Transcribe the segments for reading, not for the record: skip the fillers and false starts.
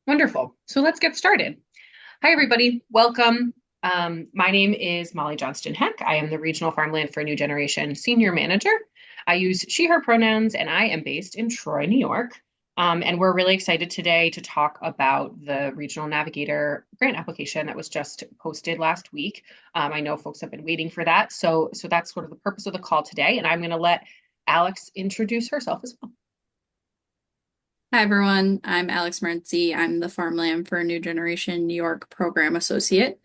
Wonderful. So let's get started. Hi, everybody. Welcome. My name is Molly Johnston Heck. I am the Regional Farmland for New Generation Senior Manager. I use she, her pronouns, and I am based in Troy, New York. And we're really excited today to talk about the Regional Navigator grant application that was just posted last week. I know folks have been waiting for that. So that's sort of the purpose of the call today. And I'm going to let Alex introduce herself as well. Hi, everyone. I'm Alex Morency. I'm the Farmland for New Generation New York Program Associate.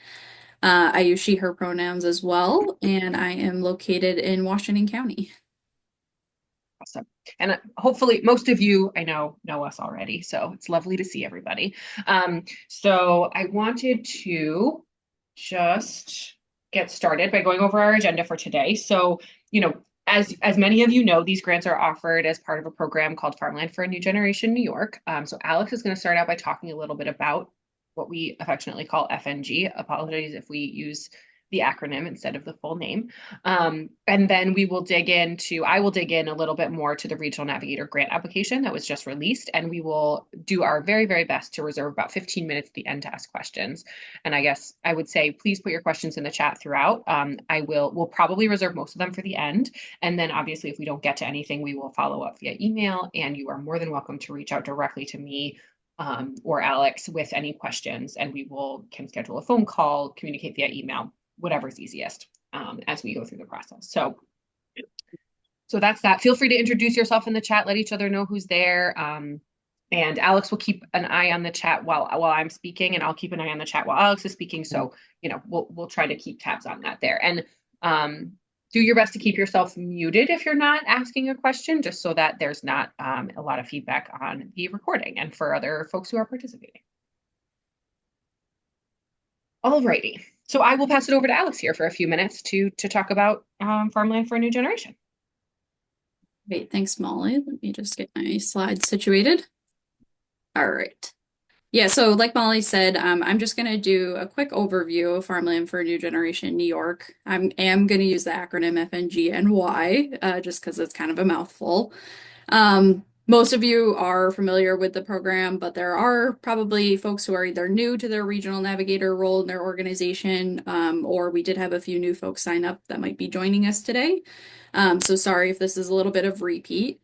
I use she, her pronouns as well, and I am located in Washington County. Awesome. And hopefully most of you I know us already. So it's lovely to see everybody. So I wanted to just get started by going over our agenda for today. So, as many of you know, these grants are offered as part of a program called Farmland for a New Generation New York. So Alex is going to start out by talking a little bit about what we affectionately call FNG. Apologies if we use the acronym instead of the full name. And then I will dig in a little bit more to the Regional Navigator grant application that was just released, and we will do our very, very best to reserve about 15 minutes at the end to ask questions. And I guess I would say, please put your questions in the chat throughout. We'll probably reserve most of them for the end. And then obviously, if we don't get to anything, we will follow up via email, and you are more than welcome to reach out directly to me or Alex with any questions, and can schedule a phone call, communicate via email, whatever's easiest as we go through the process. So that's that. Feel free to introduce yourself in the chat, let each other know who's there. And Alex will keep an eye on the chat while I'm speaking, and I'll keep an eye on the chat while Alex is speaking. So, we'll try to keep tabs on that there. And do your best to keep yourself muted if you're not asking a question, just so that there's not a lot of feedback on the recording and for other folks who are participating. Alrighty. So I will pass it over to Alex here for a few minutes to talk about Farmland for a New Generation. Great, thanks, Molly. Let me just get my slides situated. All right. Yeah, so like Molly said, I'm just going to do a quick overview of Farmland for a New Generation New York. I am going to use the acronym FNGNY just because it's kind of a mouthful. Most of you are familiar with the program, but there are probably folks who are either new to their regional navigator role in their organization, or we did have a few new folks sign up that might be joining us today. So sorry if this is a little bit of repeat.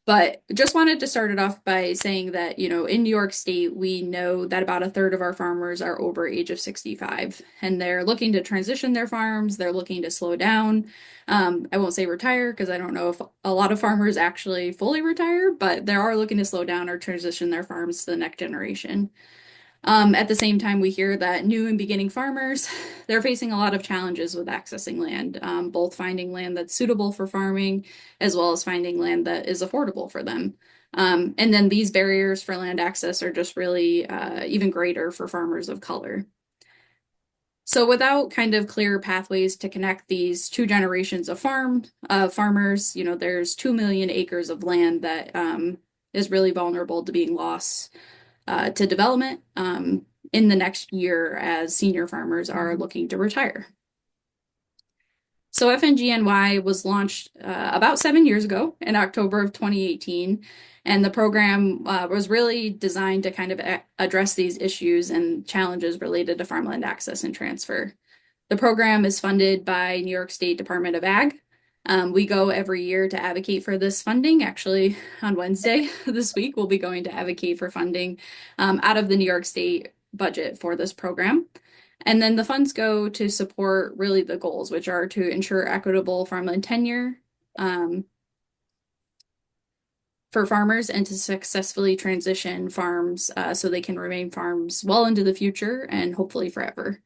But just wanted to start it off by saying that, in New York State, we know that about a third of our farmers are over age of 65, and they're looking to transition their farms. They're looking to slow down. I won't say retire because I don't know if a lot of farmers actually fully retire, but they are looking to slow down or transition their farms to the next generation. At the same time, we hear that new and beginning farmers, they're facing a lot of challenges with accessing land, both finding land that's suitable for farming, as well as finding land that is affordable for them. And then these barriers for land access are just really even greater for farmers of color. So without kind of clear pathways to connect these two generations of farmers, there's 2 million acres of land that is really vulnerable to being lost to development in the next year as senior farmers are looking to retire. So FNGNY was launched about 7 years ago in October of 2018, and the program was really designed to kind of address these issues and challenges related to farmland access and transfer. The program is funded by New York State Department of Ag. We go every year to advocate for this funding. Actually, on Wednesday this week, we'll be going to advocate for funding out of the New York State budget for this program. And then the funds go to support really the goals, which are to ensure equitable farmland tenure for farmers and to successfully transition farms so they can remain farms well into the future and hopefully forever.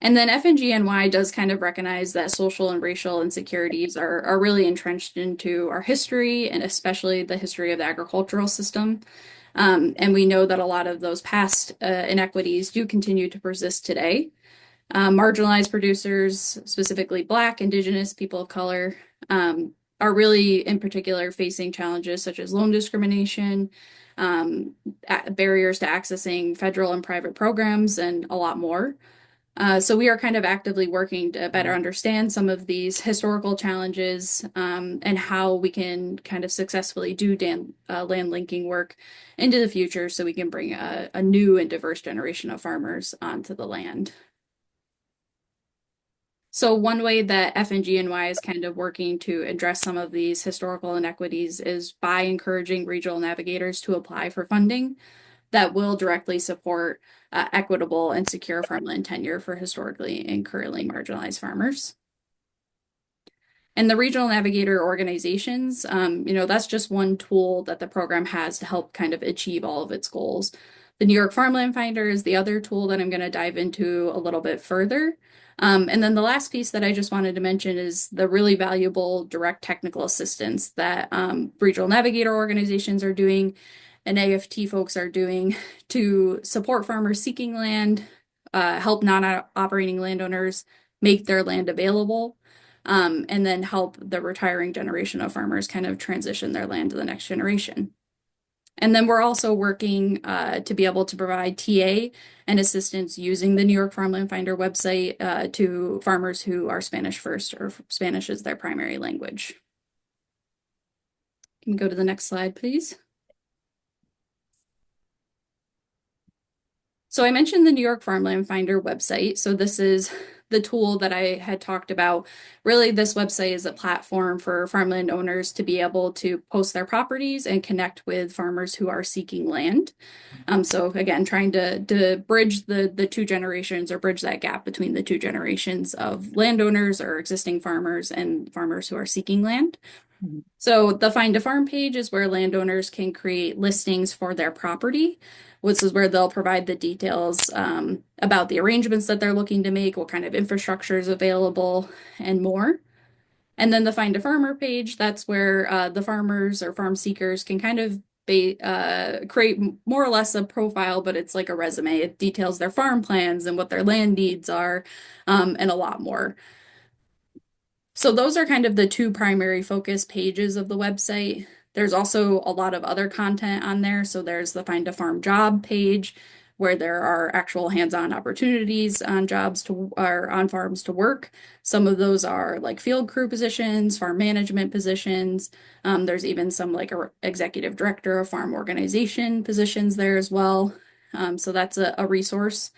And then FNGNY does kind of recognize that social and racial insecurities are really entrenched into our history and especially the history of the agricultural system. And we know that a lot of those past inequities do continue to persist today. Marginalized producers, specifically Black, Indigenous, people of color, are really in particular facing challenges such as loan discrimination, barriers to accessing federal and private programs, and a lot more. So we are kind of actively working to better understand some of these historical challenges and how we can kind of successfully do land linking work into the future so we can bring a new and diverse generation of farmers onto the land. So one way that FNGNY is kind of working to address some of these historical inequities is by encouraging regional navigators to apply for funding that will directly support equitable and secure farmland tenure for historically and currently marginalized farmers. And the regional navigator organizations, that's just one tool that the program has to help kind of achieve all of its goals. The New York Farmland Finder is the other tool that I'm going to dive into a little bit further. And then the last piece that I just wanted to mention is the really valuable direct technical assistance that regional navigator organizations are doing and AFT folks are doing to support farmers seeking land, help non-operating landowners make their land available, and then help the retiring generation of farmers kind of transition their land to the next generation. And then we're also working to be able to provide TA and assistance using the New York Farmland Finder website to farmers who are Spanish first or Spanish is their primary language. Can we go to the next slide, please? So I mentioned the New York Farmland Finder website. So this is the tool that I had talked about. Really, this website is a platform for farmland owners to be able to post their properties and connect with farmers who are seeking land. So again, trying to bridge the two generations or bridge that gap between the two generations of landowners or existing farmers and farmers who are seeking land. Mhm. So the Find a Farm page is where landowners can create listings for their property, which is where they'll provide the details about the arrangements that they're looking to make, what kind of infrastructure is available, and more. And then the Find a Farmer page, that's where the farmers or farm seekers can kind of create more or less a profile, but it's like a resume. It details their farm plans and what their land needs are, and a lot more. So those are kind of the two primary focus pages of the website. There's also a lot of other content on there. So there's the Find a Farm job page where there are actual hands-on opportunities on jobs to or on farms to work. Some of those are like field crew positions, farm management positions. There's even some like a executive director of farm organization positions there as well. So that's a resource.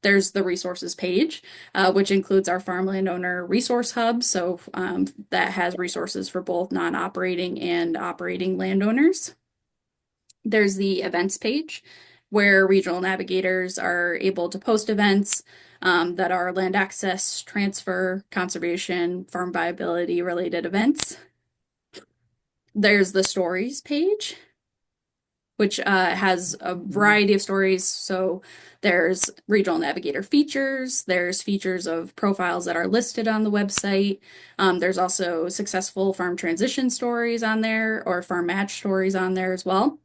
There's the resources page, which includes our farmland owner resource hub. So that has resources for both non-operating and operating landowners. There's the events page, where regional navigators are able to post events that are land access, transfer, conservation, farm viability related events. There's the stories page, which has a variety of stories. So there's regional navigator features, there's features of profiles that are listed on the website. There's also successful farm transition stories on there or farm match stories on there as well.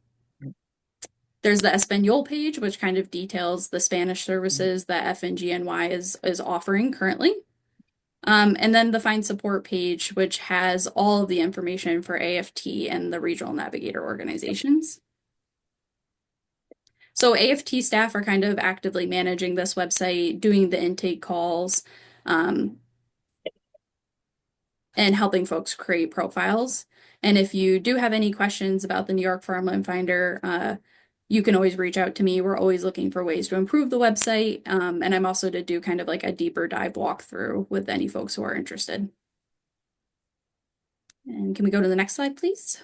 There's the Espanol page, which kind of details the Spanish services that FNGNY is offering currently. And then the Find Support page, which has all of the information for AFT and the regional navigator organizations. So AFT staff are kind of actively managing this website, doing the intake calls, and helping folks create profiles. And if you do have any questions about the New York Farmland Finder, you can always reach out to me. We're always looking for ways to improve the website. And I'm also to do kind of like a deeper dive walkthrough with any folks who are interested. And can we go to the next slide, please?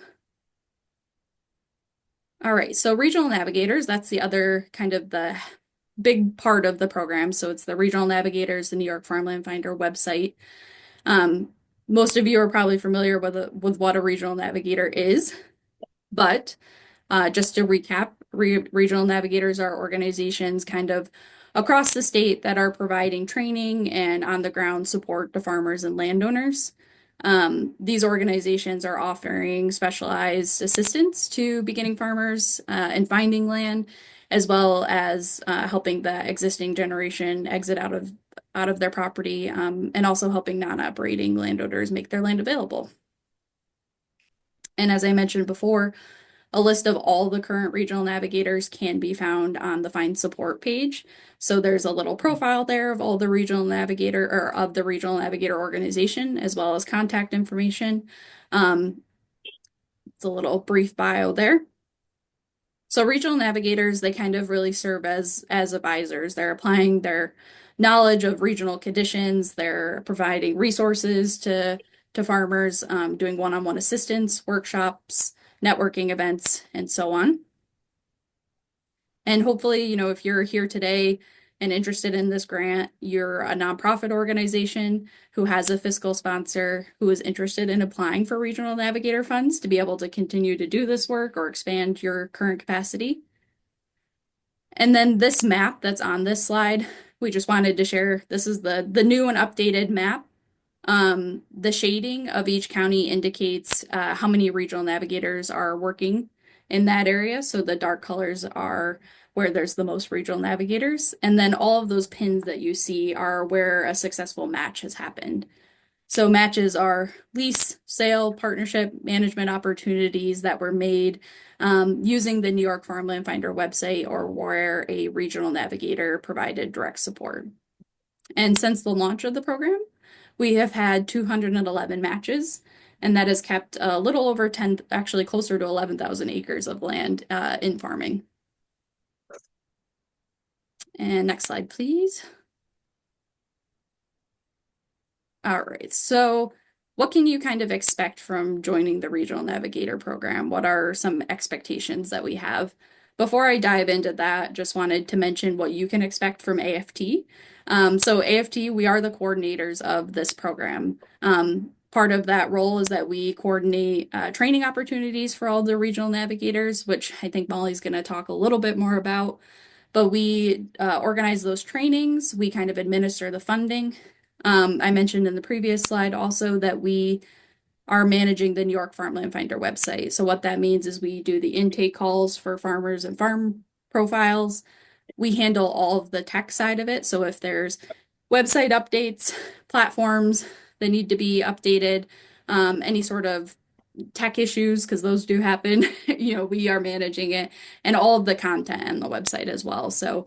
All right, so regional navigators, that's the other kind of the big part of the program. So it's the Regional Navigators, the New York Farmland Finder website. Most of you are probably familiar with what a regional navigator is, but just to recap, regional navigators are organizations kind of across the state that are providing training and on-the-ground support to farmers and landowners. These organizations are offering specialized assistance to beginning farmers in finding land, as well as helping the existing generation exit out of their property, and also helping non-operating landowners make their land available. And as I mentioned before, A list of all the current regional navigators can be found on the Find Support page. So there's a little profile there of all the regional navigator or of the regional navigator organization, as well as contact information. Um, it's a little brief bio there. So regional navigators, they kind of really serve as advisors. They're applying their knowledge of regional conditions. They're providing resources to farmers, doing one-on-one assistance, workshops, networking events, and so on. And hopefully, if you're here today and interested in this grant, you're a nonprofit organization who has a fiscal sponsor who is interested in applying for Regional Navigator funds to be able to continue to do this work or expand your current capacity. And then this map that's on this slide, we just wanted to share. This is the new and updated map. The shading of each county indicates how many regional navigators are working in that area. So the dark colors are where there's the most regional navigators. And then all of those pins that you see are where a successful match has happened. So matches are lease, sale, partnership, management opportunities that were made using the New York Farmland Finder website or where a regional navigator provided direct support. And since the launch of the program, we have had 211 matches, and that has kept a little over 10, actually closer to 11,000 acres of land in farming. And next slide, please. All right, so what can you kind of expect from joining the Regional Navigator program? What are some expectations that we have? Before I dive into that, just wanted to mention what you can expect from AFT. So AFT, we are the coordinators of this program. Part of that role is that we coordinate training opportunities for all the regional navigators, which I think Molly's going to talk a little bit more about. But we organize those trainings, we kind of administer the funding. I mentioned in the previous slide also that we are managing the New York Farmland Finder website. So what that means is we do the intake calls for farmers and farm profiles. We handle all of the tech side of it. So if there's website updates, platforms that need to be updated, any sort of tech issues, because those do happen, we are managing it and all of the content and the website as well. So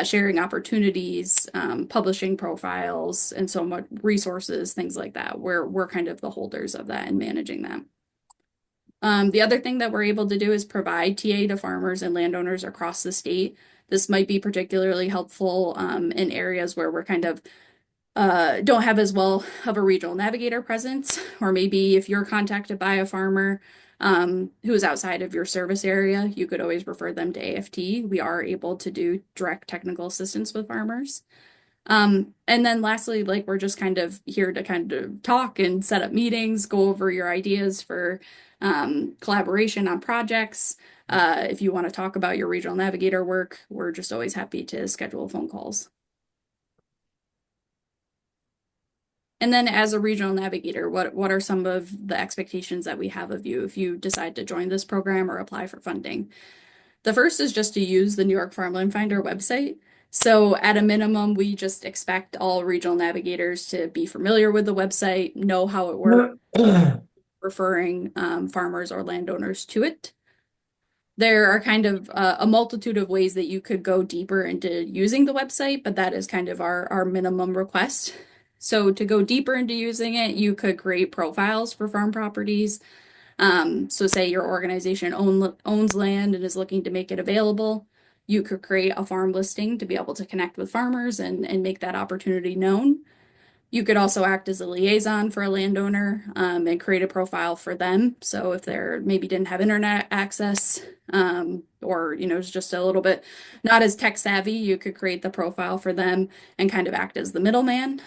sharing opportunities, publishing profiles, and so much resources, things like that. We're kind of the holders of that and managing that. The other thing that we're able to do is provide TA to farmers and landowners across the state. This might be particularly helpful in areas where we're kind of don't have as well of a regional navigator presence, or maybe if you're contacted by a farmer who is outside of your service area, you could always refer them to AFT. We are able to do direct technical assistance with farmers. And then lastly, like we're just kind of here to kind of talk and set up meetings, go over your ideas for collaboration on projects. If you want to talk about your regional navigator work, we're just always happy to schedule phone calls. And then as a regional navigator, what are some of the expectations that we have of you if you decide to join this program or apply for funding? The first is just to use the New York Farmland Finder website. So at a minimum, we just expect all regional navigators to be familiar with the website, know how it works, referring farmers or landowners to it. There are kind of a multitude of ways that you could go deeper into using the website, but that is kind of our minimum request. So to go deeper into using it, you could create profiles for farm properties. So say your organization owns land and is looking to make it available. You could create a farm listing to be able to connect with farmers and make that opportunity known. You could also act as a liaison for a landowner and create a profile for them. So if they're maybe didn't have internet access or is just a little bit not as tech savvy, you could create the profile for them and kind of act as the middleman.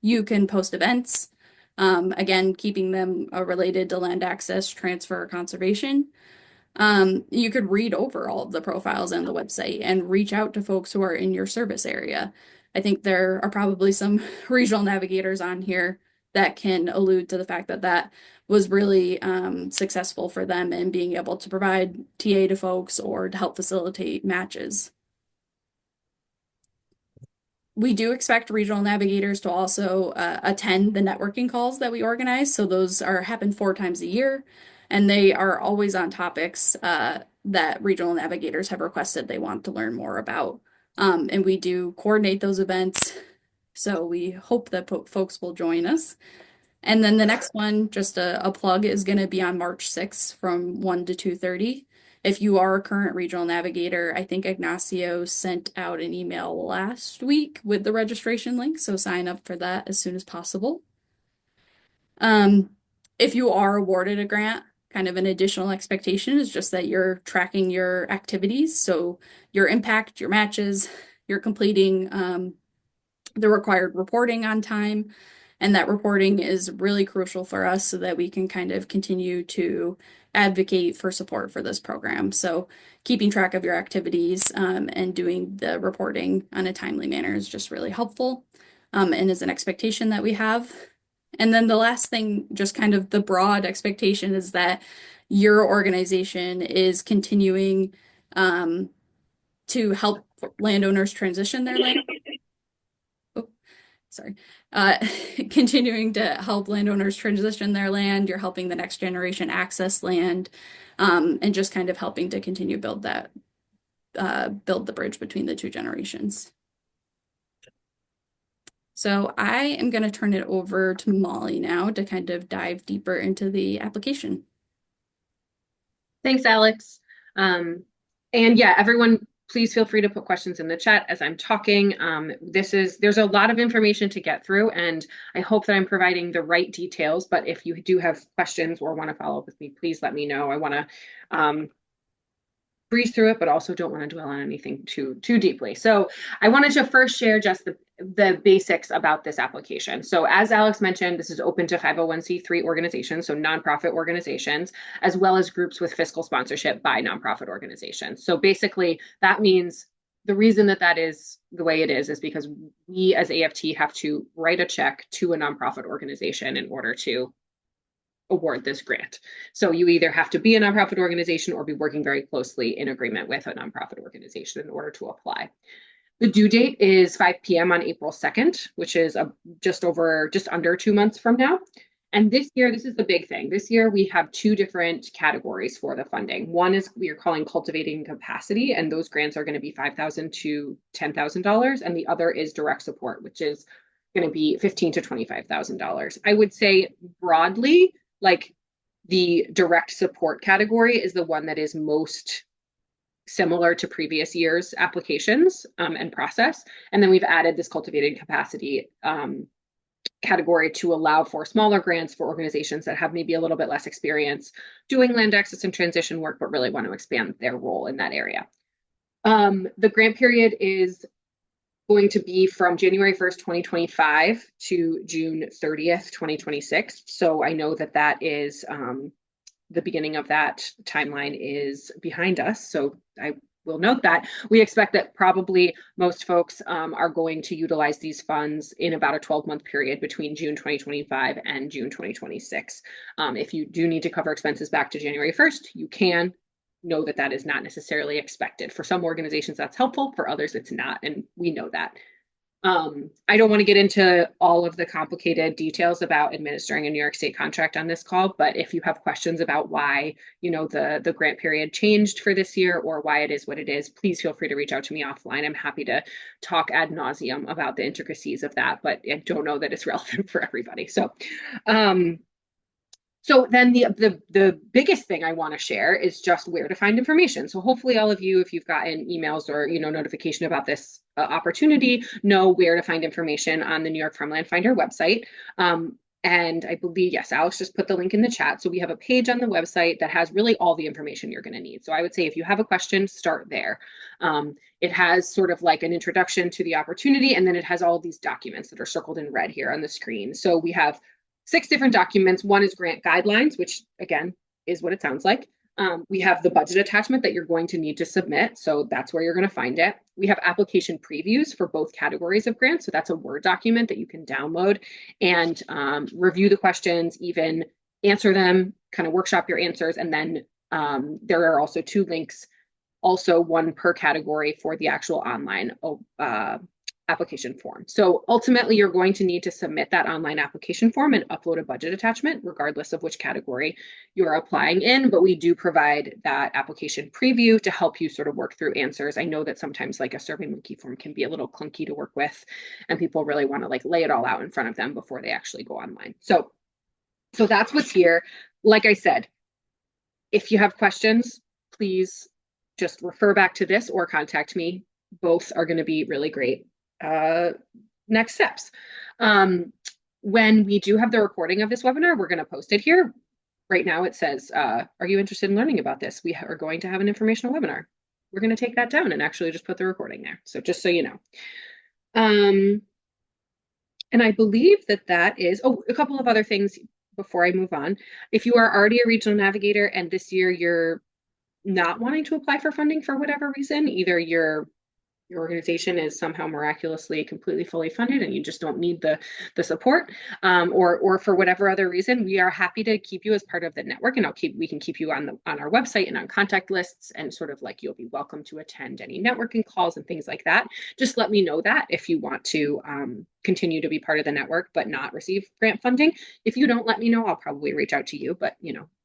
You can post events, again, keeping them related to land access, transfer, or conservation. You could read over all of the profiles on the website and reach out to folks who are in your service area. I think there are probably some regional navigators on here that can allude to the fact that that was really successful for them in being able to provide TA to folks or to help facilitate matches. We do expect regional navigators to also attend the networking calls that we organize. So those happen 4 times a year. and they are always on topics that regional navigators have requested they want to learn more about. And we do coordinate those events, so we hope that folks will join us. And then the next one, just a plug, is going to be on March 6th from 1 to 2:30. If you are a current regional navigator, I think Ignacio sent out an email last week with the registration link, so sign up for that as soon as possible. Um, if you are awarded a grant, kind of an additional expectation is just that you're tracking your activities, so your impact, your matches, you're completing the required reporting on time. And that reporting is really crucial for us so that we can kind of continue to advocate for support for this program. So keeping track of your activities and doing the reporting on a timely manner is just really helpful and is an expectation that we have. And then the last thing, just kind of the broad expectation, is that your organization is continuing to help landowners transition their land. Oh, sorry. Uh, continuing to help landowners transition their land. You're helping the next generation access land, and just kind of helping to continue build the bridge between the two generations. So I am going to turn it over to Molly now to kind of dive deeper into the application. Thanks, Alex. And yeah, everyone, please feel free to put questions in the chat as I'm talking. There's a lot of information to get through, and I hope that I'm providing the right details. But if you do have questions or want to follow up with me, please let me know. I want to breeze through it, but also don't want to dwell on anything too deeply. So I wanted to first share just the basics about this application. So as Alex mentioned, this is open to 501c3 organizations, so nonprofit organizations, as well as groups with fiscal sponsorship by nonprofit organizations. So basically, that means the reason that is the way it is because we as AFT have to write a check to a nonprofit organization in order to award this grant. So you either have to be a nonprofit organization or be working very closely in agreement with a nonprofit organization in order to apply. The due date is 5 p.m. on April 2nd, which is just under 2 months from now. And this year, this is the big thing. This year, we have two different categories for the funding. One is we are calling cultivating capacity, and those grants are going to be $5,000 to $10,000. And the other is direct support, which is going to be $15,000 to $25,000. I would say broadly, like the direct support category is the one that is most similar to previous years' applications and process. And then we've added this cultivated capacity category to allow for smaller grants for organizations that have maybe a little bit less experience doing land access and transition work, but really want to expand their role in that area. The grant period is going to be from January 1st, 2025 to June 30th, 2026. So I know that is the beginning of that timeline is behind us. So I will note that. We expect that probably most folks are going to utilize these funds in about a 12-month period between June 2025 and June 2026. If you do need to cover expenses back to January 1st, you can. Know that is not necessarily expected. For some organizations, that's helpful. For others, it's not. And we know that. I don't want to get into all of the complicated details about administering a New York State contract on this call, but if you have questions about why, the grant period changed for this year or why it is what it is, please feel free to reach out to me offline. I'm happy to talk ad nauseum about the intricacies of that, but I don't know that it's relevant for everybody. So then the biggest thing I want to share is just where to find information. So hopefully all of you, if you've gotten emails or notification about this opportunity, know where to find information on the New York Farmland Finder website. And I believe, yes, Alex just put the link in the chat. So we have a page on the website that has really all the information you're going to need. So I would say if you have a question, start there. It has sort of like an introduction to the opportunity, and then it has all of these documents that are circled in red here on the screen. So we have 6 different documents. One is grant guidelines, which again is what it sounds like. We have the budget attachment that you're going to need to submit. So that's where you're going to find it. We have application previews for both categories of grants. So that's a Word document that you can download and review the questions, even answer them, kind of workshop your answers. And then there are also 2 links, also one per category for the actual online application form. So ultimately, you're going to need to submit that online application form and upload a budget attachment, regardless of which category you're applying in. But we do provide that application preview to help you sort of work through answers. I know that sometimes like a SurveyMonkey form can be a little clunky to work with, and people really want to like lay it all out in front of them before they actually go online. So that's what's here. Like I said, if you have questions, please just refer back to this or contact me. Both are going to be really great next steps. When we do have the recording of this webinar, we're going to post it here. Right now it says, are you interested in learning about this? We are going to have an informational webinar. We're going to take that down and actually just put the recording there. So just so you know. And I believe that that is, oh, a couple of other things before I move on. If you are already a regional navigator and this year you're not wanting to apply for funding for whatever reason, either your organization is somehow miraculously completely fully funded and you just don't need the support, or for whatever other reason, we are happy to keep you as part of the network, and we can keep you on our website and on contact lists, and sort of like you'll be welcome to attend any networking calls and things like that. Just let me know that if you want to continue to be part of the network but not receive grant funding. If you don't let me know, I'll probably reach out to you, but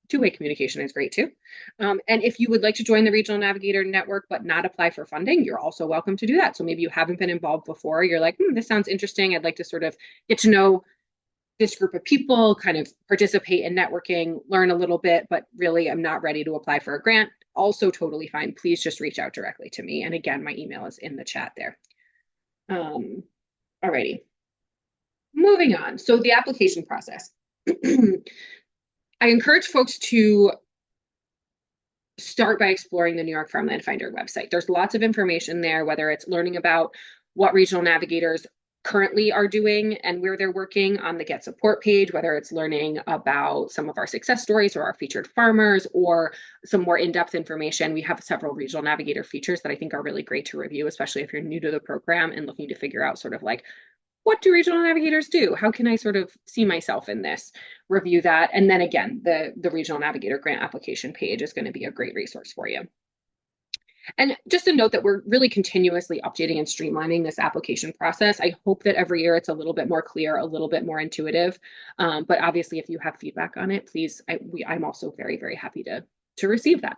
two-way communication is great too. And if you would like to join the Regional Navigator Network but not apply for funding, you're also welcome to do that. So maybe you haven't been involved before. You're like, this sounds interesting. I'd like to sort of get to know this group of people, kind of participate in networking, learn a little bit, but really I'm not ready to apply for a grant. Also totally fine. Please just reach out directly to me. And again, my email is in the chat there. Alrighty. Moving on. So the application process. I encourage folks to start by exploring the New York Farmland Finder website. There's lots of information there, whether it's learning about what regional navigators currently are doing and where they're working on the Get Support page, whether it's learning about some of our success stories or our featured farmers, or some more in-depth information. We have several regional navigator features that I think are really great to review, especially if you're new to the program and looking to figure out sort of like, what do regional navigators do? How can I sort of see myself in this? Review that. And then again, the Regional Navigator grant application page is going to be a great resource for you. And just a note that we're really continuously updating and streamlining this application process. I hope that every year it's a little bit more clear, a little bit more intuitive. But obviously, if you have feedback on it, please, I'm also very, very happy to receive that.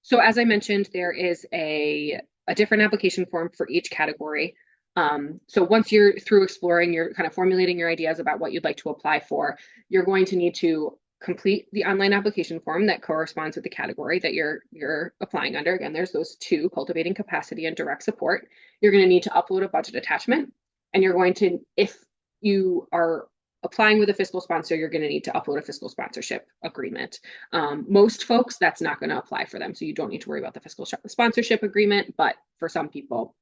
So as I mentioned, there is a different application form for each category. So once you're through exploring, you're kind of formulating your ideas about what you'd like to apply for, you're going to need to complete the online application form that corresponds with the category that you're applying under. Again, there's those two: cultivating capacity and direct support. You're going to need to upload a budget attachment, and you're going to, if you are applying with a fiscal sponsor, you're going to need to upload a fiscal sponsorship agreement. Most folks, that's not going to apply for them, so you don't need to worry about the fiscal sponsorship agreement, but for some people,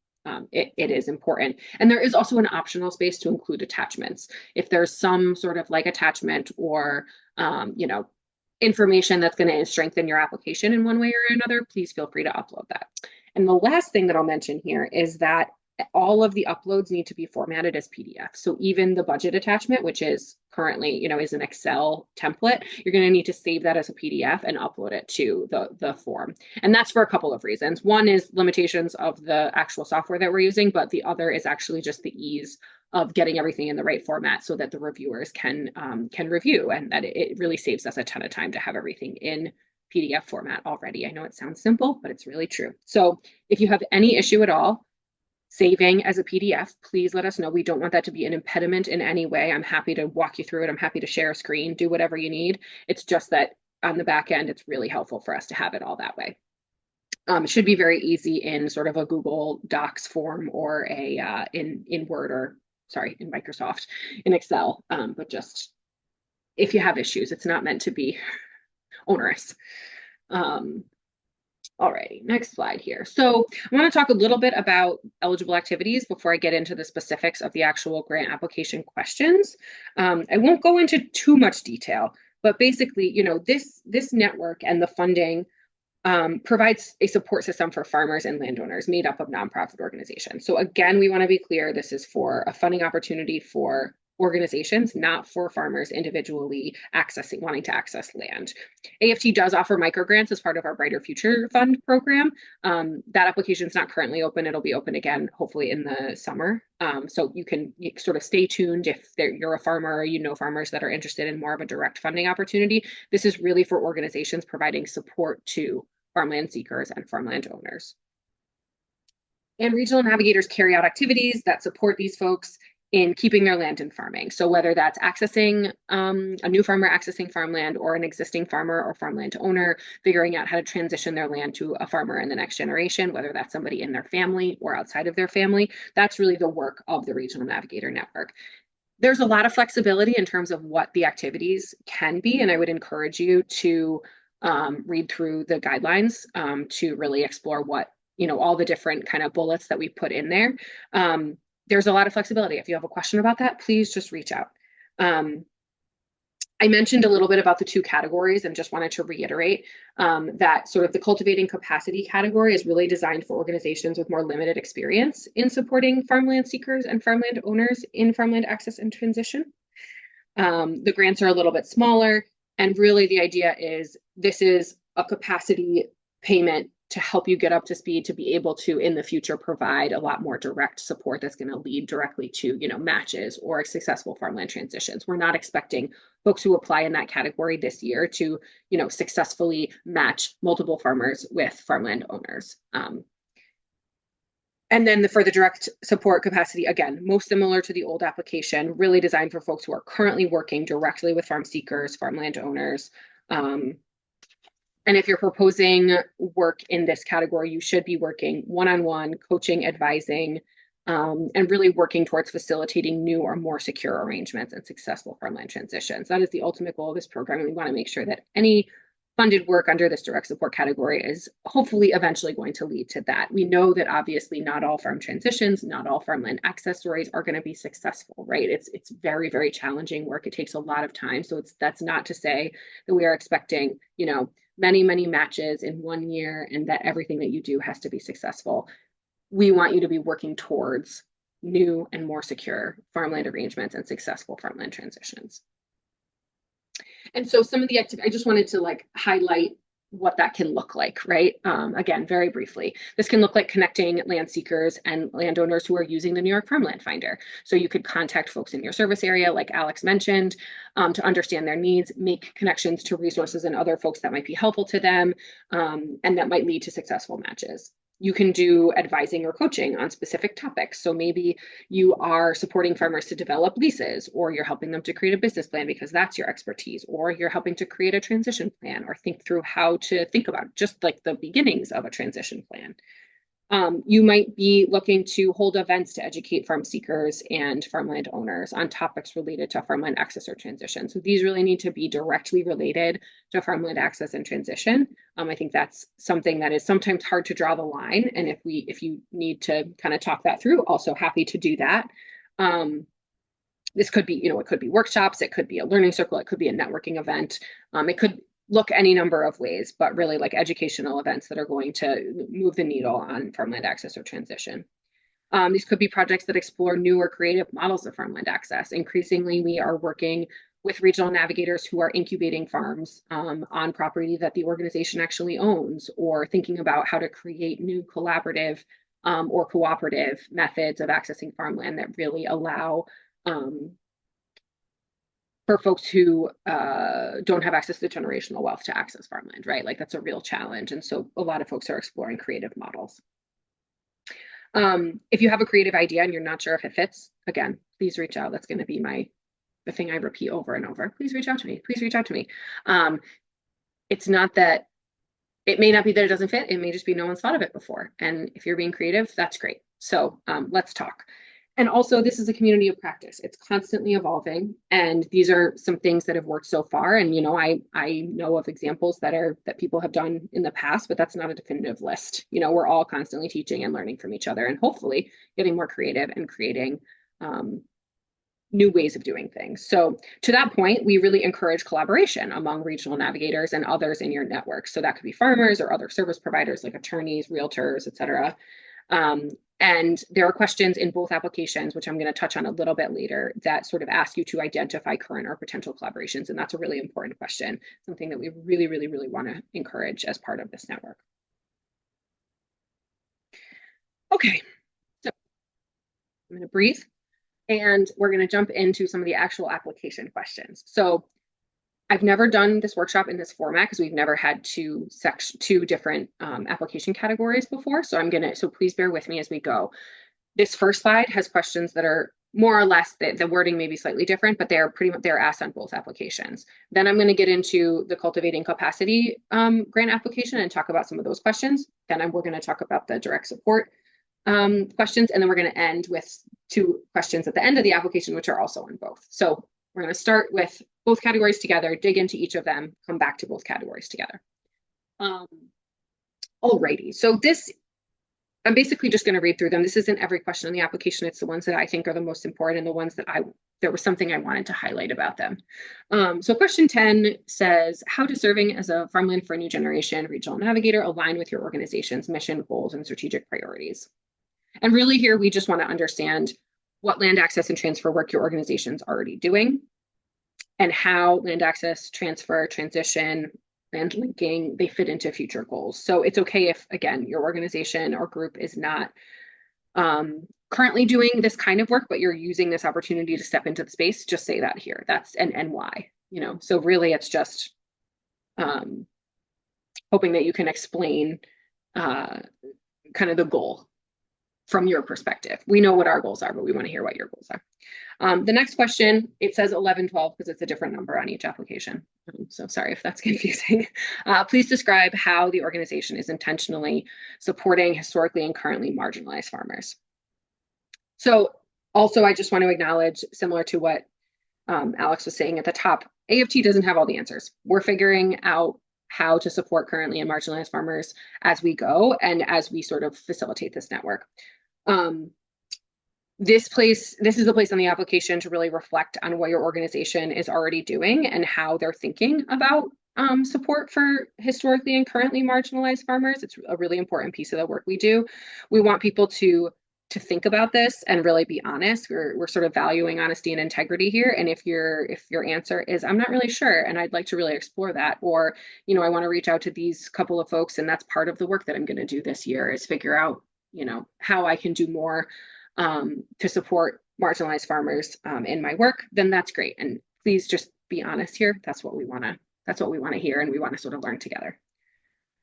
it is important. And there is also an optional space to include attachments. If there's some sort of like attachment or information that's going to strengthen your application in one way or another, please feel free to upload that. And the last thing that I'll mention here is that all of the uploads need to be formatted as PDF. So even the budget attachment, which is currently, is an Excel template, you're going to need to save that as a PDF and upload it to the form. And that's for a couple of reasons. One is limitations of the actual software that we're using, but the other is actually just the ease of getting everything in the right format so that the reviewers can review, and that it really saves us a ton of time to have everything in PDF format already. I know it sounds simple, but it's really true. So if you have any issue at all saving as a PDF, please let us know. We don't want that to be an impediment in any way. I'm happy to walk you through it. I'm happy to share a screen, do whatever you need. It's just that on the back end, it's really helpful for us to have it all that way. It should be very easy in sort of a Google Docs form or in Word, or in Microsoft, in Excel. But just if you have issues, it's not meant to be onerous. Alrighty, next slide here. So I want to talk a little bit about eligible activities before I get into the specifics of the actual grant application questions. I won't go into too much detail, but basically, this network and the funding provides a support system for farmers and landowners made up of nonprofit organizations. So again, we want to be clear, this is for a funding opportunity for organizations, not for farmers individually wanting to access land. AFT does offer microgrants as part of our Brighter Future Fund program. That application is not currently open. It'll be open again, hopefully in the summer. So you sort of stay tuned if you're a farmer or you know farmers that are interested in more of a direct funding opportunity. This is really for organizations providing support to farmland seekers and farmland owners. And regional navigators carry out activities that support these folks in keeping their land and farming. So whether that's accessing a new farmer accessing farmland or an existing farmer or farmland owner figuring out how to transition their land to a farmer in the next generation, whether that's somebody in their family or outside of their family, that's really the work of the Regional Navigator Network. There's a lot of flexibility in terms of what the activities can be, and I would encourage you to read through the guidelines to really explore what, all the different kind of bullets that we put in there. There's a lot of flexibility. If you have a question about that, please just reach out. I mentioned a little bit about the two categories and just wanted to reiterate that sort of the cultivating capacity category is really designed for organizations with more limited experience in supporting farmland seekers and farmland owners in farmland access and transition. The grants are a little bit smaller, and really the idea is this is a capacity payment to help you get up to speed to be able to in the future provide a lot more direct support that's going to lead directly to matches or successful farmland transitions. We're not expecting folks who apply in that category this year to successfully match multiple farmers with farmland owners. And then for the direct support capacity, again, most similar to the old application, really designed for folks who are currently working directly with farm seekers, farmland owners. And if you're proposing work in this category, you should be working one-on-one, coaching, advising, and really working towards facilitating new or more secure arrangements and successful farmland transitions. That is the ultimate goal of this program. We want to make sure that any funded work under this direct support category is hopefully eventually going to lead to that. We know that obviously not all farm transitions, not all farmland access stories are going to be successful, right? It's very, very challenging work. It takes a lot of time. So that's not to say that we are expecting, many, many matches in 1 year and that everything that you do has to be successful. We want you to be working towards new and more secure farmland arrangements and successful farmland transitions. And so some of the activity, I just wanted to highlight what that can look like, right? Again, very briefly, this can look like connecting land seekers and landowners who are using the New York Farmland Finder. So you could contact folks in your service area, like Alex mentioned, to understand their needs, make connections to resources and other folks that might be helpful to them, and that might lead to successful matches. You can do advising or coaching on specific topics. So maybe you are supporting farmers to develop leases, or you're helping them to create a business plan because that's your expertise, or you're helping to create a transition plan or think through how to think about just like the beginnings of a transition plan. You might be looking to hold events to educate farm seekers and farmland owners on topics related to farmland access or transition. So these really need to be directly related to farmland access and transition. I think that's something that is sometimes hard to draw the line. And if you need to kind of talk that through, also happy to do that. This could be, it could be workshops, it could be a learning circle, it could be a networking event. It could look any number of ways, but really like educational events that are going to move the needle on farmland access or transition. These could be projects that explore new or creative models of farmland access. Increasingly, we are working with regional navigators who are incubating farms on property that the organization actually owns, or thinking about how to create new collaborative or cooperative methods of accessing farmland that really allow for folks who don't have access to generational wealth to access farmland, right? Like that's a real challenge. And so a lot of folks are exploring creative models. If you have a creative idea and you're not sure if it fits, again, please reach out. That's going to be the thing I repeat over and over. Please reach out to me. Please reach out to me. It's not that, it may not be that it doesn't fit. It may just be no one's thought of it before. And if you're being creative, that's great. So let's talk. And also, this is a community of practice. It's constantly evolving, and these are some things that have worked so far. And I know of examples that people have done in the past, but that's not a definitive list. We're all constantly teaching and learning from each other, and hopefully getting more creative and creating new ways of doing things. So to that point, we really encourage collaboration among regional navigators and others in your network. So that could be farmers or other service providers like attorneys, realtors, et cetera. And there are questions in both applications, which I'm going to touch on a little bit later, that sort of ask you to identify current or potential collaborations. And that's a really important question, something that we really, really, really want to encourage as part of this network. Okay, so I'm going to breathe and we're going to jump into some of the actual application questions. So I've never done this workshop in this format because we've never had two different application categories before. So please bear with me as we go. This first slide has questions that are more or less, the wording may be slightly different, but they're asked on both applications. Then I'm going to get into the cultivating capacity grant application and talk about some of those questions. Then we're going to talk about the direct support questions, and then we're going to end with two questions at the end of the application, which are also on both. So we're going to start with both categories together, dig into each of them, come back to both categories together. Alrighty, so I'm basically just going to read through them. This isn't every question on the application. It's the ones that I think are the most important and the ones that there was something I wanted to highlight about them. So question 10 says, how does serving as a Farmland for a New Generation Regional Navigator align with your organization's mission, goals, and strategic priorities? And really here, we just want to understand what land access and transfer work your organization's already doing and how land access, transfer, transition, and linking, they fit into future goals. So it's okay if, again, your organization or group is not currently doing this kind of work, but you're using this opportunity to step into the space, just say that here. That's and why, So really it's just hoping that you can explain kind of the goal from your perspective. We know what our goals are, but we want to hear what your goals are. The next question, it says 1112 because it's a different number on each application. So sorry if that's confusing. Please describe how the organization is intentionally supporting historically and currently marginalized farmers. So also, I just want to acknowledge, similar to what Alex was saying at the top, AFT doesn't have all the answers. We're figuring out how to support currently and marginalized farmers as we go and as we sort of facilitate this network. This is the place on the application to really reflect on what your organization is already doing and how they're thinking about support for historically and currently marginalized farmers. It's a really important piece of the work we do. We want people to think about this and really be honest. We're sort of valuing honesty and integrity here. And if your answer is, I'm not really sure, and I'd like to really explore that, or, I want to reach out to these couple of folks, and that's part of the work that I'm going to do this year is figure out, how I can do more to support marginalized farmers in my work, then that's great. And please just be honest here. That's what we want to hear, and we want to sort of learn together.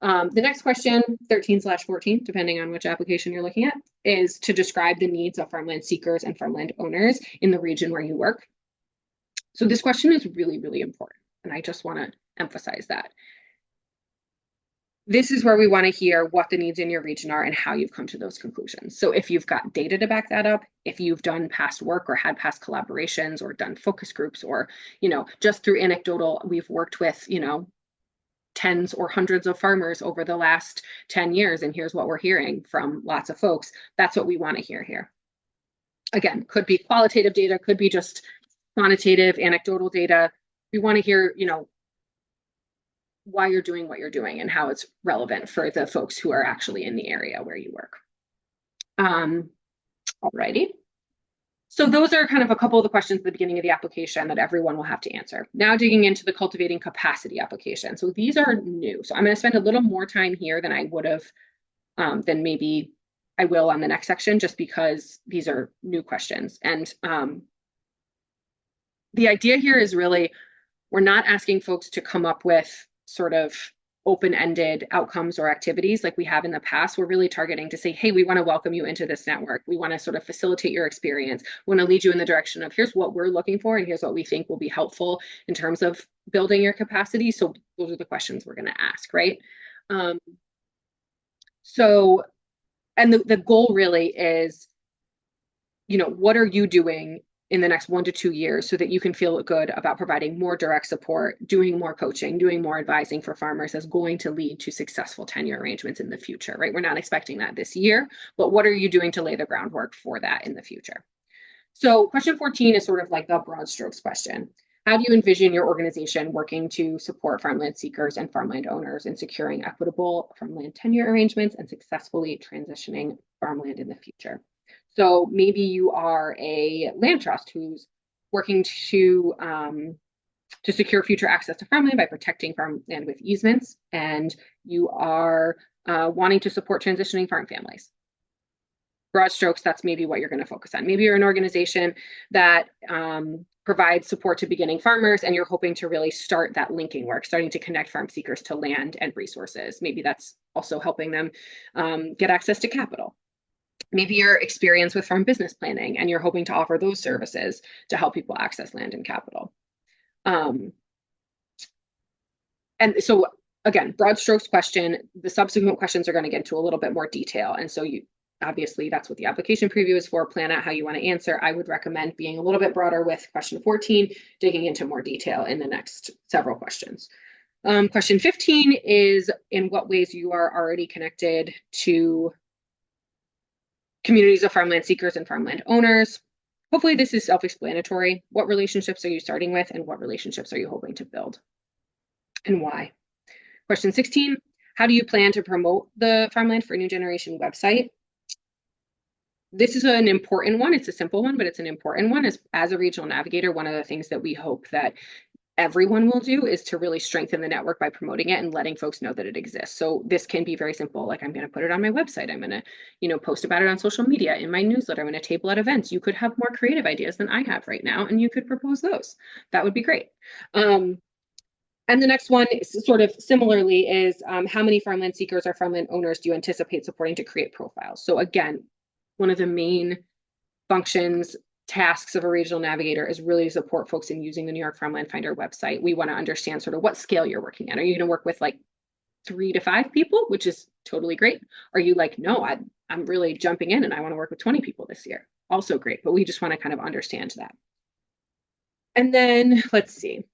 The next question, 13/14, depending on which application you're looking at, is to describe the needs of farmland seekers and farmland owners in the region where you work. So this question is really, really important, and I just want to emphasize that. This is where we want to hear what the needs in your region are and how you've come to those conclusions. So if you've got data to back that up, if you've done past work or had past collaborations or done focus groups, or, just through anecdotal, we've worked with, tens or hundreds of farmers over the last 10 years, and here's what we're hearing from lots of folks. That's what we want to hear here. Again, could be qualitative data, could be just quantitative, anecdotal data. We want to hear, why you're doing what you're doing and how it's relevant for the folks who are actually in the area where you work. Alrighty. So those are kind of a couple of the questions at the beginning of the application that everyone will have to answer. Now digging into the cultivating capacity application. So these are new. So I'm going to spend a little more time here than I would have, than maybe I will on the next section, just because these are new questions. And the idea here is really, we're not asking folks to come up with sort of open-ended outcomes or activities like we have in the past. We're really targeting to say, hey, we want to welcome you into this network. We want to sort of facilitate your experience. We want to lead you in the direction of here's what we're looking for and here's what we think will be helpful in terms of building your capacity. So those are the questions we're going to ask, right? And the goal really is, what are you doing in the next 1 to 2 years so that you can feel good about providing more direct support, doing more coaching, doing more advising for farmers is going to lead to successful tenure arrangements in the future, right? We're not expecting that this year, but what are you doing to lay the groundwork for that in the future? So question 14 is sort of like the broad strokes question. How do you envision your organization working to support farmland seekers and farmland owners in securing equitable farmland tenure arrangements and successfully transitioning farmland in the future? So maybe you are a land trust who's working to secure future access to farmland by protecting farmland with easements, and you are wanting to support transitioning farm families. Broad strokes, that's maybe what you're going to focus on. Maybe you're an organization that provides support to beginning farmers, and you're hoping to really start that linking work, starting to connect farm seekers to land and resources. Maybe that's also helping them get access to capital. Maybe you're experienced with farm business planning, and you're hoping to offer those services to help people access land and capital. And so again, broad strokes question, the subsequent questions are going to get into a little bit more detail. And so you obviously that's what the application preview is for. Plan out how you want to answer. I would recommend being a little bit broader with question 14, digging into more detail in the next several questions. Question 15 is in what ways you are already connected to communities of farmland seekers and farmland owners. Hopefully this is self-explanatory. What relationships are you starting with, and what relationships are you hoping to build, and why? Question 16, how do you plan to promote the Farmland for a New Generation website? This is an important one. It's a simple one, but it's an important one. As a regional navigator, one of the things that we hope that everyone will do is to really strengthen the network by promoting it and letting folks know that it exists. So this can be very simple. Like, I'm going to put it on my website. I'm going to, post about it on social media, in my newsletter. I'm going to table at events. You could have more creative ideas than I have right now, and you could propose those. That would be great. And the next one is sort of similarly is how many farmland seekers or farmland owners do you anticipate supporting to create profiles? So again, one of the main functions, tasks of a regional navigator is really to support folks in using the New York Farmland Finder website. We want to understand sort of what scale you're working at. Are you going to work with like 3 to 5 people, which is totally great? Are you like, no, I'm really jumping in and I want to work with 20 people this year? Also great, but we just want to kind of understand that. And then let's see.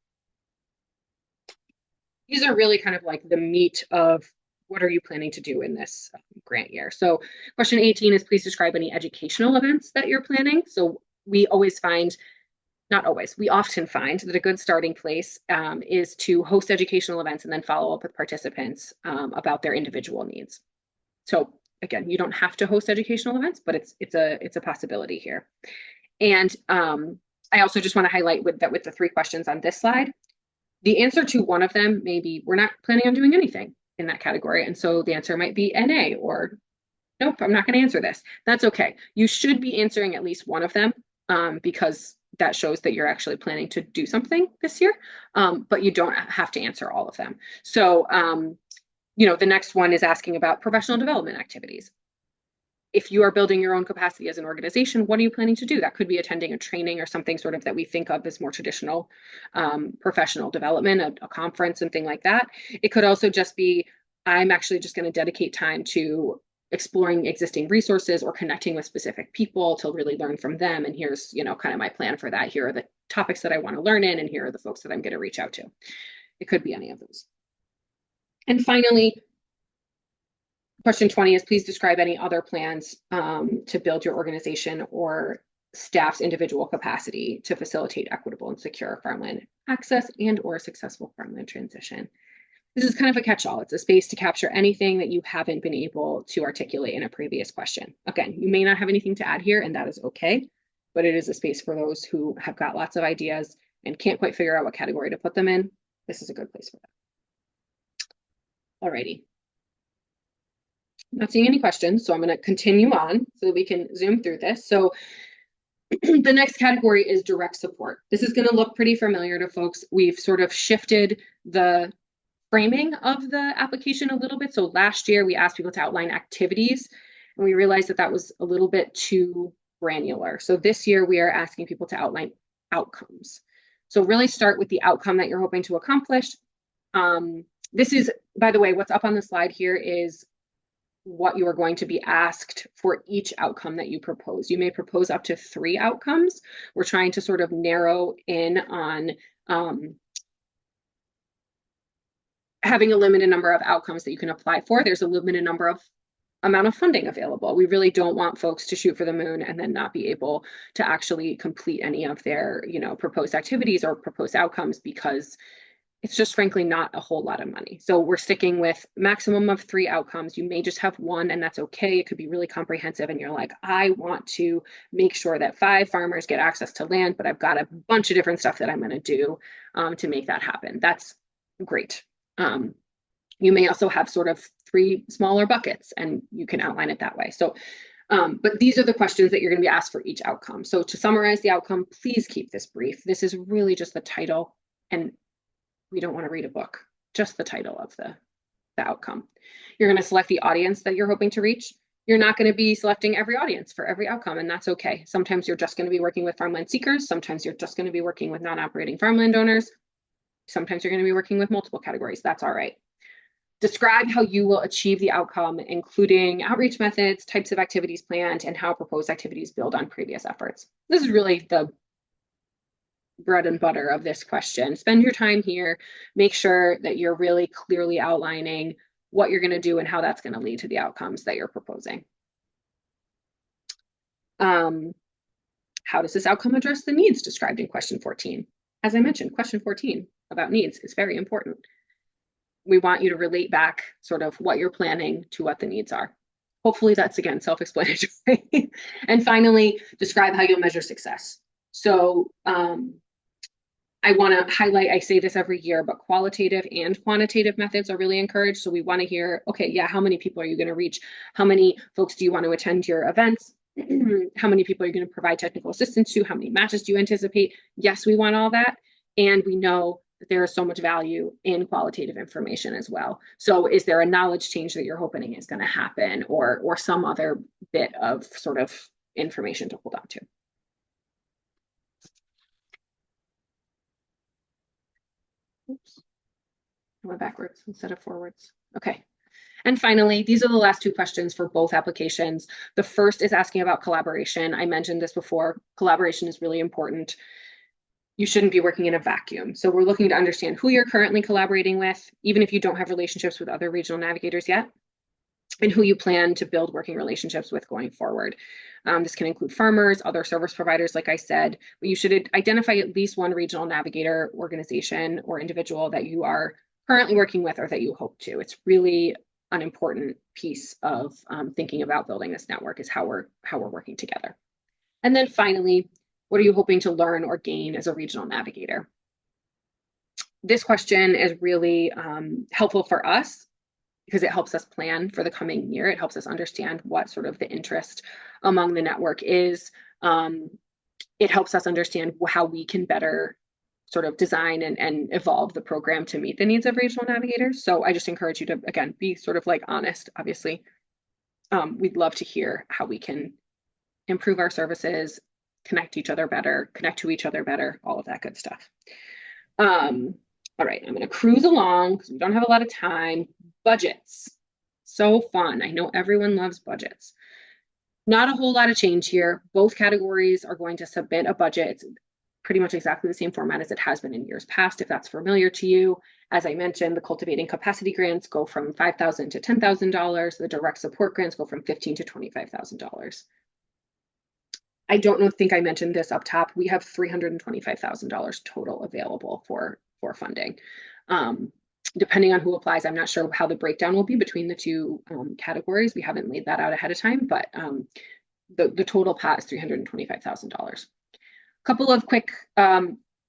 These are really kind of like the meat of what are you planning to do in this grant year. So question 18 is please describe any educational events that you're planning. So we always find, not always, we often find that a good starting place is to host educational events and then follow up with participants about their individual needs. So again, you don't have to host educational events, but it's a possibility here. And I also just want to highlight with the 3 questions on this slide, the answer to one of them may be we're not planning on doing anything in that category. And so the answer might be NA or nope, I'm not going to answer this. That's okay. You should be answering at least one of them because that shows that you're actually planning to do something this year, but you don't have to answer all of them. So, the next one is asking about professional development activities. If you are building your own capacity as an organization, what are you planning to do? That could be attending a training or something sort of that we think of as more traditional professional development, a conference, something like that. It could also just be, I'm actually just going to dedicate time to exploring existing resources or connecting with specific people to really learn from them. And here's, kind of my plan for that. Here are the topics that I want to learn in, and here are the folks that I'm going to reach out to. It could be any of those. And finally, question 20 is please describe any other plans to build your organization or staff's individual capacity to facilitate equitable and secure farmland access and or successful farmland transition. This is kind of a catch-all. It's a space to capture anything that you haven't been able to articulate in a previous question. Again, you may not have anything to add here, and that is okay, but it is a space for those who have got lots of ideas and can't quite figure out what category to put them in. This is a good place for that. Alrighty. I'm not seeing any questions, so I'm going to continue on so that we can zoom through this. So the next category is direct support. This is going to look pretty familiar to folks. We've sort of shifted the framing of the application a little bit. So last year we asked people to outline activities, and we realized that that was a little bit too granular. So this year we are asking people to outline outcomes. So really start with the outcome that you're hoping to accomplish. This is, by the way, what's up on the slide here is what you are going to be asked for each outcome that you propose. You may propose up to 3 outcomes. We're trying to sort of narrow in on having a limited number of outcomes that you can apply for. There's a limited number of amount of funding available. We really don't want folks to shoot for the moon and then not be able to actually complete any of their, proposed activities or proposed outcomes because it's just frankly not a whole lot of money. So we're sticking with maximum of 3 outcomes. You may just have one, and that's okay. It could be really comprehensive, and you're like, I want to make sure that 5 farmers get access to land, but I've got a bunch of different stuff that I'm going to do to make that happen. That's great. You may also have sort of 3 smaller buckets, and you can outline it that way. So but these are the questions that you're going to be asked for each outcome. So to summarize the outcome, please keep this brief. This is really just the title, and we don't want to read a book, just the title of the outcome. You're going to select the audience that you're hoping to reach. You're not going to be selecting every audience for every outcome, and that's okay. Sometimes you're just going to be working with farmland seekers. Sometimes you're just going to be working with non-operating farmland owners. Sometimes you're going to be working with multiple categories. That's all right. Describe how you will achieve the outcome, including outreach methods, types of activities planned, and how proposed activities build on previous efforts. This is really the bread and butter of this question. Spend your time here. Make sure that you're really clearly outlining what you're going to do and how that's going to lead to the outcomes that you're proposing. How does this outcome address the needs described in question 14? As I mentioned, question 14 about needs is very important. We want you to relate back sort of what you're planning to what the needs are. Hopefully that's, again, self-explanatory. And finally, describe how you'll measure success. So I want to highlight, I say this every year, but qualitative and quantitative methods are really encouraged. So we want to hear, okay, yeah, how many people are you going to reach? How many folks do you want to attend your events? How many people are you going to provide technical assistance to? How many matches do you anticipate? Yes, we want all that. And we know that there is so much value in qualitative information as well. So is there a knowledge change that you're hoping is going to happen, or some other bit of sort of information to hold on to? Oops. I went backwards instead of forwards. Okay. And finally, these are the last 2 questions for both applications. The first is asking about collaboration. I mentioned this before. Collaboration is really important. You shouldn't be working in a vacuum. So we're looking to understand who you're currently collaborating with, even if you don't have relationships with other regional navigators yet, and who you plan to build working relationships with going forward. This can include farmers, other service providers, like I said, but you should identify at least one regional navigator organization or individual that you are currently working with or that you hope to. It's really an important piece of thinking about building this network, is how we're working together. And then finally, what are you hoping to learn or gain as a regional navigator? This question is really helpful for us because it helps us plan for the coming year. It helps us understand what sort of the interest among the network is. It helps us understand how we can better sort of design and evolve the program to meet the needs of regional navigators. So I just encourage you to, again, be sort of like honest, obviously. We'd love to hear how we can improve our services, connect to each other better, all of that good stuff. All right, I'm going to cruise along because we don't have a lot of time. Budgets. So fun. I know everyone loves budgets. Not a whole lot of change here. Both categories are going to submit a budget. It's pretty much exactly the same format as it has been in years past, if that's familiar to you. As I mentioned, the cultivating capacity grants go from $5,000 to $10,000. The direct support grants go from $15,000 to $25,000. I don't think I mentioned this up top. We have $325,000 total available for funding. Depending on who applies, I'm not sure how the breakdown will be between the 2 categories. We haven't laid that out ahead of time, but the total pot is $325,000. A couple of quick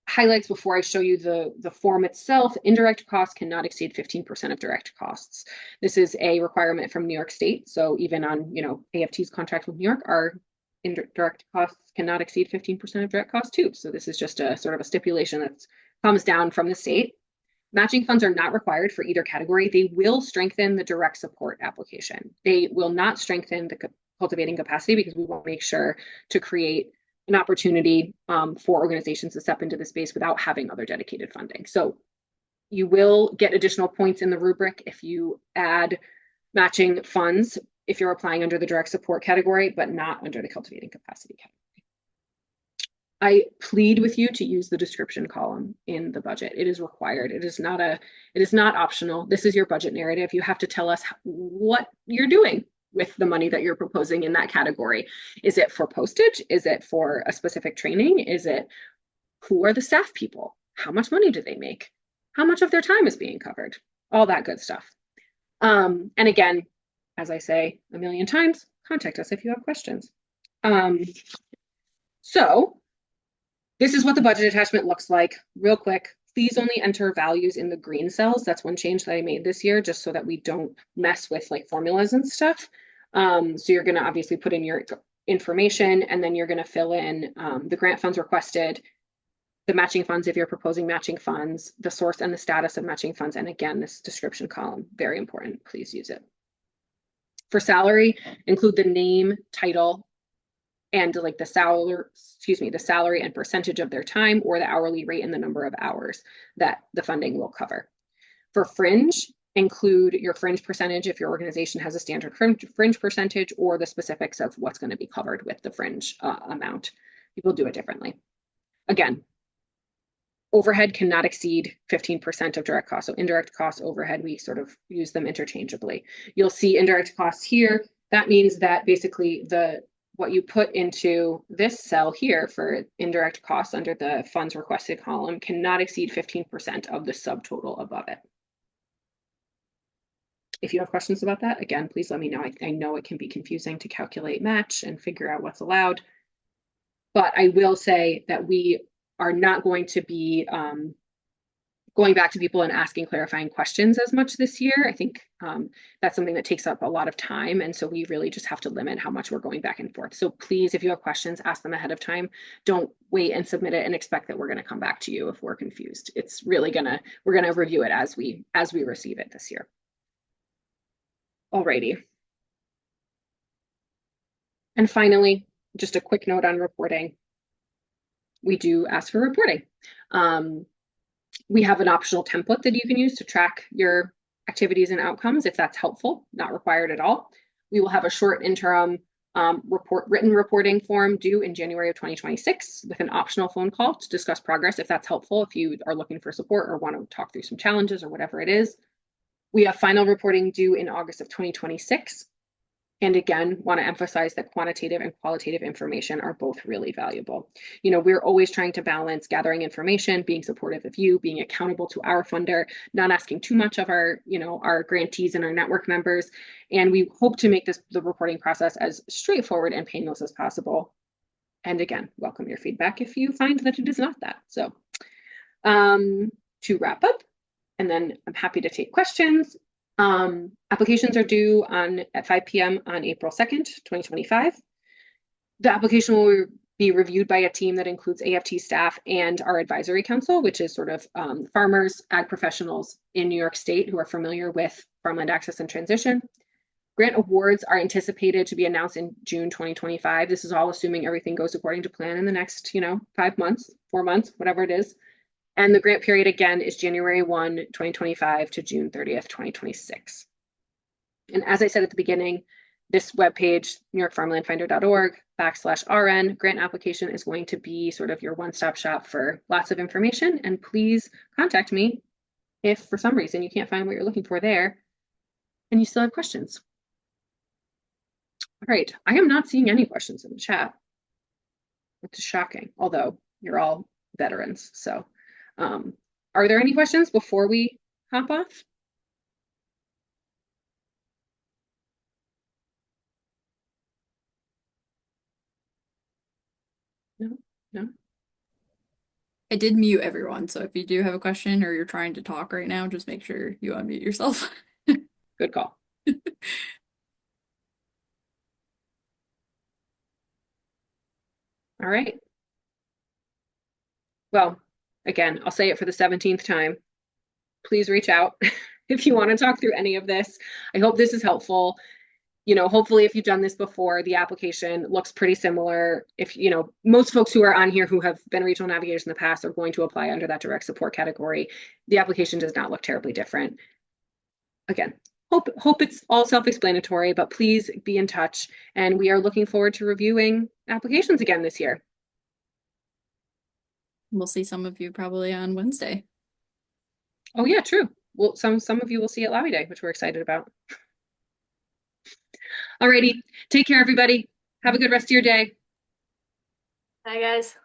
highlights before I show you the form itself. Indirect costs cannot exceed 15% of direct costs. This is a requirement from New York State. So even on AFT's contract with New York, our indirect costs cannot exceed 15% of direct costs too. So this is just a sort of a stipulation that comes down from the state. Matching funds are not required for either category. They will strengthen the direct support application. They will not strengthen the cultivating capacity because we want to make sure to create an opportunity for organizations to step into the space without having other dedicated funding. So you will get additional points in the rubric if you add matching funds if you're applying under the direct support category, but not under the cultivating capacity category. I plead with you to use the description column in the budget. It is required. It is not optional. This is your budget narrative. You have to tell us what you're doing. with the money that you're proposing in that category. Is it for postage? Is it for a specific training? Is it who are the staff people? How much money do they make? How much of their time is being covered? All that good stuff. And again, as I say a million times, contact us if you have questions. So this is what the budget attachment looks like. Real quick, please only enter values in the green cells. That's one change that I made this year, just so that we don't mess with like formulas and stuff. So you're going to obviously put in your information, and then you're going to fill in the grant funds requested, the matching funds if you're proposing matching funds, the source and the status of matching funds. And again, this description column, very important. Please use it. For salary, include the name, title, and like the salary and percentage of their time, or the hourly rate and the number of hours that the funding will cover. For fringe, include your fringe percentage if your organization has a standard fringe percentage, or the specifics of what's going to be covered with the fringe amount. People do it differently. Again, overhead cannot exceed 15% of direct costs. So indirect costs, overhead, we sort of use them interchangeably. You'll see indirect costs here. That means that basically what you put into this cell here for indirect costs under the funds requested column cannot exceed 15% of the subtotal above it. If you have questions about that, again, please let me know. I know it can be confusing to calculate match and figure out what's allowed. But I will say that we are not going to be going back to people and asking clarifying questions as much this year. I think that's something that takes up a lot of time. And so we really just have to limit how much we're going back and forth. So please, if you have questions, ask them ahead of time. Don't wait and submit it and expect that we're going to come back to you if we're confused. It's really we're going to review it as we receive it this year. Alrighty. And finally, just a quick note on reporting. We do ask for reporting. We have an optional template that you can use to track your activities and outcomes if that's helpful, not required at all. We will have a short interim written reporting form due in January of 2026 with an optional phone call to discuss progress if that's helpful, if you are looking for support or want to talk through some challenges or whatever it is. We have final reporting due in August of 2026. And again, want to emphasize that quantitative and qualitative information are both really valuable. We're always trying to balance gathering information, being supportive of you, being accountable to our funder, not asking too much of our grantees and our network members. And we hope to make the reporting process as straightforward and painless as possible. And again, welcome your feedback if you find that it is not that. So to wrap up, and then I'm happy to take questions. Applications are due at 5 p.m. on April 2nd, 2025. The application will be reviewed by a team that includes AFT staff and our advisory council, which is sort of farmers, ag professionals in New York State who are familiar with farmland access and transition. Grant awards are anticipated to be announced in June 2025. This is all assuming everything goes according to plan in the next, 5 months, 4 months, whatever it is. And the grant period, again, is January 1, 2025 to June 30th, 2026. And as I said at the beginning, this webpage, newyorkfarmlandfinder.org/RN, grant application is going to be sort of your one-stop shop for lots of information. And please contact me if for some reason you can't find what you're looking for there and you still have questions. All right, I am not seeing any questions in the chat, which is shocking, although you're all veterans, so. Are there any questions before we hop off? No. I did mute everyone, so if you do have a question or you're trying to talk right now, just make sure you unmute yourself. Good call. All right. Well, again, I'll say it for the 17th time. Please reach out if you want to talk through any of this. I hope this is helpful. Hopefully if you've done this before, the application looks pretty similar. If, most folks who are on here who have been regional navigators in the past are going to apply under that direct support category. The application does not look terribly different. Again, hope it's all self-explanatory, but please be in touch. And we are looking forward to reviewing applications again this year. We'll see some of you probably on Wednesday. Oh yeah, true. Well, some of you will see at Lobby Day, which we're excited about. Alrighty. Take care, everybody. Have a good rest of your day. Bye, guys.